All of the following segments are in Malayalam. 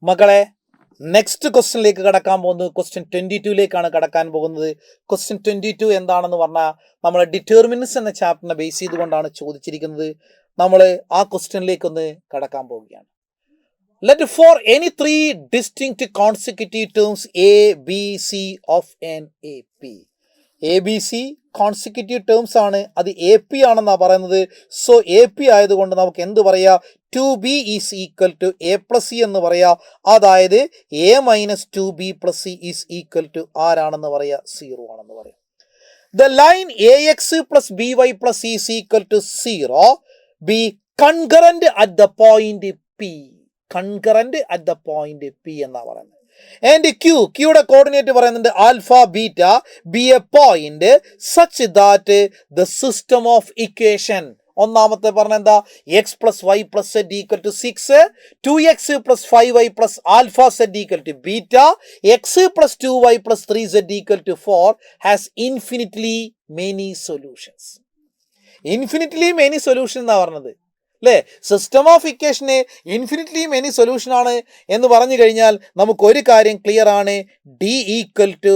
മക്കളെ, നെക്സ്റ്റ് ക്വസ്റ്റ്യനിലേക്ക് കടക്കാൻ പോകുന്നത് ക്വസ്റ്റ്യൻ 22ലേക്കാണ് കടക്കാൻ പോകുന്നത്. ക്വസ്റ്റ്യൻ 22 എന്താണെന്ന് പറഞ്ഞാൽ നമ്മൾ ഡിറ്റർമിനൻസ് എന്ന ചാപ്റ്ററിനെ ബേസ് ചെയ്തുകൊണ്ടാണ് ചോദിച്ചിരിക്കുന്നത്. നമ്മൾ ആ ക്വസ്റ്റ്യനിലേക്ക് ഒന്ന് കടക്കാൻ പോവുകയാണ്. Let for any 3 distinct consecutive terms A B C of N A P. A B C consecutive terms ആണ്, അത് എ പി ആണെന്നാണ് പറയുന്നത്. സോ എ പി ആയതുകൊണ്ട് നമുക്ക് എന്ത് പറയാം? 2b is equal to A plus C എന്ന് പറയാം. അതായത് A minus 2b plus C is equal to ആരാണെന്ന് പറയാം? 0 ആണെന്ന് പറയാം. The line A X plus B Y plus is equal to 0 be concurrent at the point P. Concurrent at the point P എന്നാണ് പറയുന്നത്. ആൻഡ് ക്യൂയുടെ കോർഡിനേറ്റ് പറയുന്നുണ്ട് alpha beta be a point such that the system of equation. ഒന്നാമത്തെ പറഞ്ഞ എന്താ? X plus Y plus z equal to 6, 2x plus 5y plus alpha z equal to beta, x plus 2y plus 3z equal to 4 has infinitely many solutions. Infinitely many solution എന്നാ പറഞ്ഞത് അല്ലേ? System of equation infinitely many solution ആണ് എന്ന് പറഞ്ഞു കഴിഞ്ഞാൽ നമുക്കൊരു കാര്യം ക്ലിയർ ആണ്. D equal to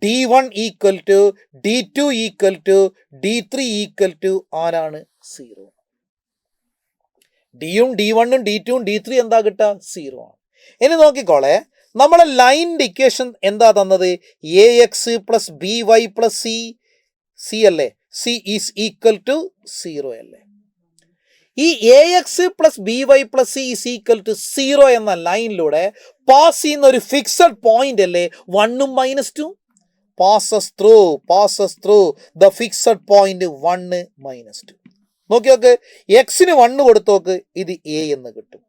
D1 equal to D2 equal to D3 equal to ആരാണ്? 0. ഡിയും D1ഉം D2ഉം D3 എന്താ കിട്ടുക? 0 ആണ്. ഇനി നോക്കിക്കോളെ, നമ്മളെ ലൈനിൻ്റെ ഇക്വേഷൻ എന്താ തന്നത്? A X plus B Y plus C അല്ലേ? സി ഈസ് ഈക്വൽ ടു 0 അല്ലേ? ഈ A X plus B Y plus C is equal to 0 എന്ന ലൈനിലൂടെ പാസ് ചെയ്യുന്ന ഒരു ഫിക്സഡ് പോയിന്റ് അല്ലേ 1ഉം -2? Passes through the fixed point 1 -2. നോക്കി നോക്ക്, എക്സിന് 1 കൊടുത്തു നോക്ക്, ഇത് എ എന്ന് കിട്ടും.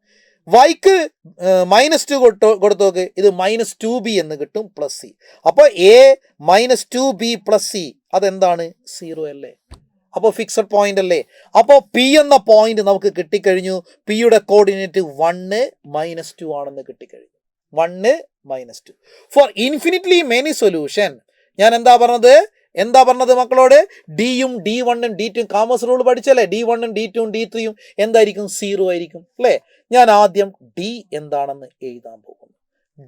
വൈക്ക് -2 കൊടുത്തു നോക്ക്, ഇത് -2b എന്ന് കിട്ടും പ്ലസ് സി. അപ്പോൾ എ -2b പ്ലസ് സി അതെന്താണ്? 0 അല്ലേ? അപ്പോൾ ഫിക്സഡ് പോയിന്റ് അല്ലേ? അപ്പോൾ പി എന്ന പോയിന്റ് നമുക്ക് കിട്ടിക്കഴിഞ്ഞു. പിയുടെ കോർഡിനേറ്റ് 1 -2 ആണെന്ന് കിട്ടിക്കഴിഞ്ഞു. 1 -2 ഫോർ ഇൻഫിനിറ്റ്ലി മെനി സൊല്യൂഷൻ. ഞാൻ എന്താ പറഞ്ഞത് മക്കളോട്? ഡിയും D1ഉം D2ഉം കോമേഴ്സ് റൂൾ പഠിച്ചല്ലേ? D1ഉം D2ഉം D3ഉം എന്തായിരിക്കും? 0 ആയിരിക്കും അല്ലേ? ഞാൻ ആദ്യം ഡി എന്താണെന്ന് എഴുതാൻ പോകുന്നു.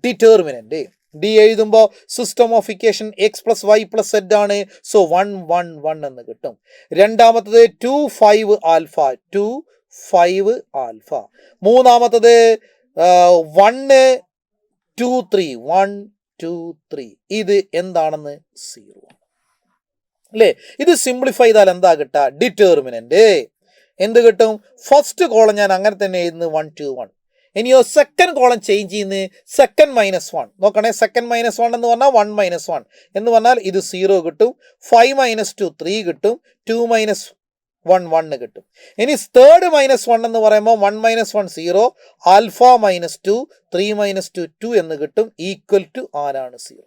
ഡിറ്റർമിനന്റ് ഡി എഴുതുമ്പോൾ system of equation X plus Y plus Z ആണ്. സോ 1 1 1 എന്ന് കിട്ടും. രണ്ടാമത്തത് 2 5 ആൽഫ 2 5 ആൽഫ. മൂന്നാമത്തത് 1 2 3 1 2 3. ഇത് എന്താണെന്ന്? 0 അല്ലേ? ഇത് സിംപ്ലിഫൈ ചെയ്താൽ എന്താ കിട്ടുക? ഡിറ്റർമിനന്റ് എന്ത് കിട്ടും? ഫസ്റ്റ് കോളം ഞാൻ അങ്ങനെ തന്നെ എഴുതുന്നു 1 2 1. ഇനിയോ സെക്കൻഡ് കോളം ചേഞ്ച് ചെയ്യുന്ന സെക്കൻഡ് -1 നോക്കണേ. സെക്കൻഡ് -1 എന്ന് പറഞ്ഞാൽ 1 -1 എന്ന് പറഞ്ഞാൽ ഇത് 0 കിട്ടും. 5 -2 3 കിട്ടും. 2 -1 1 കിട്ടും. ഇനി തേർഡ് -1 എന്ന് പറയുമ്പോൾ 1 -1 0, ആൽഫ -2 3 -2 2 എന്ന് കിട്ടും. ഈക്വൽ ടു ആരാണ്? 0.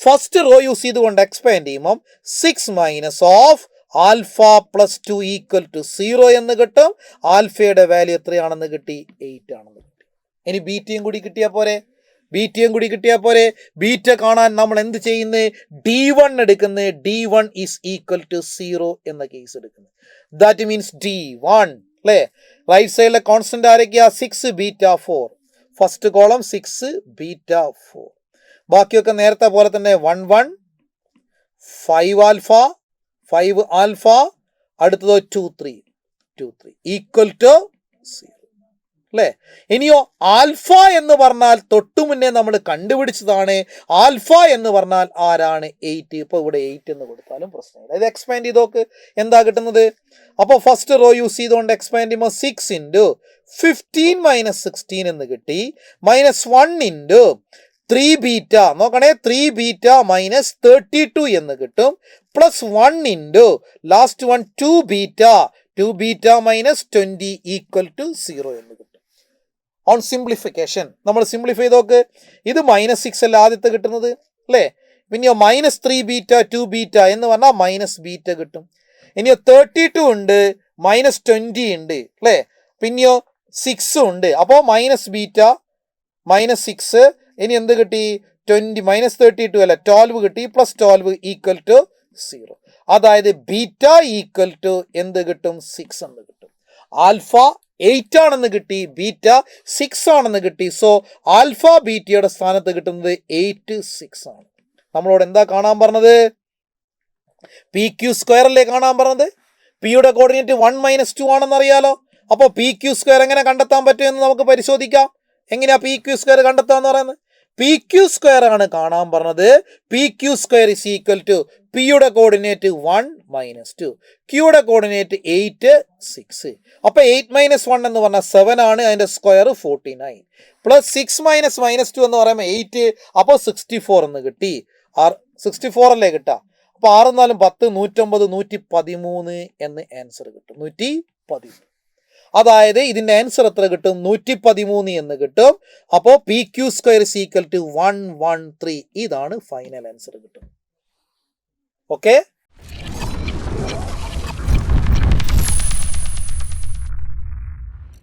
ഫസ്റ്റ് റോ യൂസ് ചെയ്തുകൊണ്ട് എക്സ്പാൻഡ് ചെയ്യുമ്പം 6 minus of alpha plus 2 equal to 0 എന്ന് കിട്ടും. ആൽഫയുടെ വാല്യൂ എത്രയാണെന്ന് കിട്ടി? 8 ആണെന്ന് കിട്ടി. ഇനി ബീറ്റയും കൂടി കിട്ടിയാൽ പോരെ? ബീറ്റ കാണാൻ നമ്മൾ എന്ത് ചെയ്യുന്നത്? D1 എടുക്കുന്നത്. D1 ഈസ് ഈക്വൽ ടു 0 എന്ന കേസ് എടുക്കുന്നത്. ദാറ്റ് മീൻസ് D1 അല്ലേ? റൈറ്റ് സൈഡിലെ കോൺസ്റ്റന്റ് ആരൊക്കെയാ? 6 ബീറ്റ 4. First column 6 beta 4. ബാക്കിയൊക്കെ നേരത്തെ പോലെ തന്നെ 1 1 5 ആൽഫ അടുത്തത് 2 3 ഈക്വൽ ടു 0 അല്ലേ? ഇനിയോ ആൽഫ എന്ന് പറഞ്ഞാൽ തൊട്ടു മുന്നേ നമ്മൾ കണ്ടുപിടിച്ചതാണ്. ആൽഫ എന്ന് പറഞ്ഞാൽ ആരാണ്? 8. ഇപ്പോൾ ഇവിടെ 8 എന്ന് കൊടുത്താലും പ്രശ്നമില്ല. ഇത് എക്സ്പാൻഡ് ചെയ്ത് നോക്ക്, എന്താ കിട്ടുന്നത്? അപ്പോൾ ഫസ്റ്റ് റോ യൂസ് ചെയ്തുകൊണ്ട് എക്സ്പാൻഡ് ചെയ്യുമ്പോൾ 6 ഇൻറ്റു 15 -16 എന്ന് കിട്ടി. -1 ഇൻറ്റു 3 ബീറ്റ നോക്കണേ, 3 ബീറ്റ -32 എന്ന് കിട്ടും. Plus 1 into last 1 2 beta -20 equal to 0 എന്ന് കിട്ടും. ഓൺ സിംപ്ലിഫിക്കേഷൻ നമ്മൾ സിംപ്ലിഫൈ ചെയ്ത് നോക്ക്. ഇത് -6 അല്ല ആദ്യത്തെ കിട്ടുന്നത് അല്ലേ? പിന്നെയോ -3 ബീറ്റ 2 ബീറ്റ എന്ന് പറഞ്ഞാൽ -ബീറ്റ കിട്ടും. ഇനിയോ 32 ഉണ്ട്, -20 ഉണ്ട് അല്ലേ? പിന്നെയോ 6 ഉണ്ട്. അപ്പോൾ -ബീറ്റ -6. ഇനി എന്ത് കിട്ടി? 20 -32 അല്ല 12 കിട്ടി. Plus 12 equal to 0. അതായത് ബീറ്റ ഈക്വൽ ടു എന്ത് കിട്ടും? 6 എന്ന് കിട്ടും. ആൽഫ 8 ആണെന്ന് കിട്ടി, ബീറ്റ 6 ആണെന്ന് കിട്ടി. സോ ആൽഫ ബീറ്റയുടെ സ്ഥാനത്ത് കിട്ടുന്നത് 8 6 ആണ്. നമ്മളോട് എന്താ കാണാൻ പറഞ്ഞത്? പി ക്യൂ സ്ക്വയർ അല്ലേ കാണാൻ പറഞ്ഞത്. പിയുടെ കോർഡിനേറ്റ് 1 - 2 ആണെന്ന് അറിയാലോ. അപ്പോൾ പി ക്യൂ സ്ക്വയർ എങ്ങനെ കണ്ടെത്താൻ പറ്റുമെന്ന് നമുക്ക് പരിശോധിക്കാം. എങ്ങനെയാ പി ക്യൂ സ്ക്വയർ കണ്ടെത്താന്ന് പറയുന്നത്? പി ക്യൂ സ്ക്വയർ ആണ് കാണാൻ പറഞ്ഞത്. P Q square is equal to പിയുടെ കോർഡിനേറ്റ് 1 - 2, ക്യൂയുടെ കോർഡിനേറ്റ് 8 6. അപ്പോൾ 8 - 1 എന്ന് പറഞ്ഞാൽ 7 ആണ്. അതിന്റെ സ്ക്വയർ 49 പ്ലസ് 6 - 2 എന്ന് പറയുമ്പോൾ 8. അപ്പോൾ 64 എന്ന് കിട്ടി. 64 അല്ലേ കിട്ടുക. അപ്പോൾ 6 4 10, 109, 113 എന്ന് ആൻസർ കിട്ടും. 113. അതായത് ഇതിന്റെ ആൻസർ എത്ര കിട്ടും? 113 എന്ന് കിട്ടും. അപ്പോൾ P Q square is equal to 113. ഇതാണ് ഫൈനൽ ആൻസർ കിട്ടും. ഓക്കെ.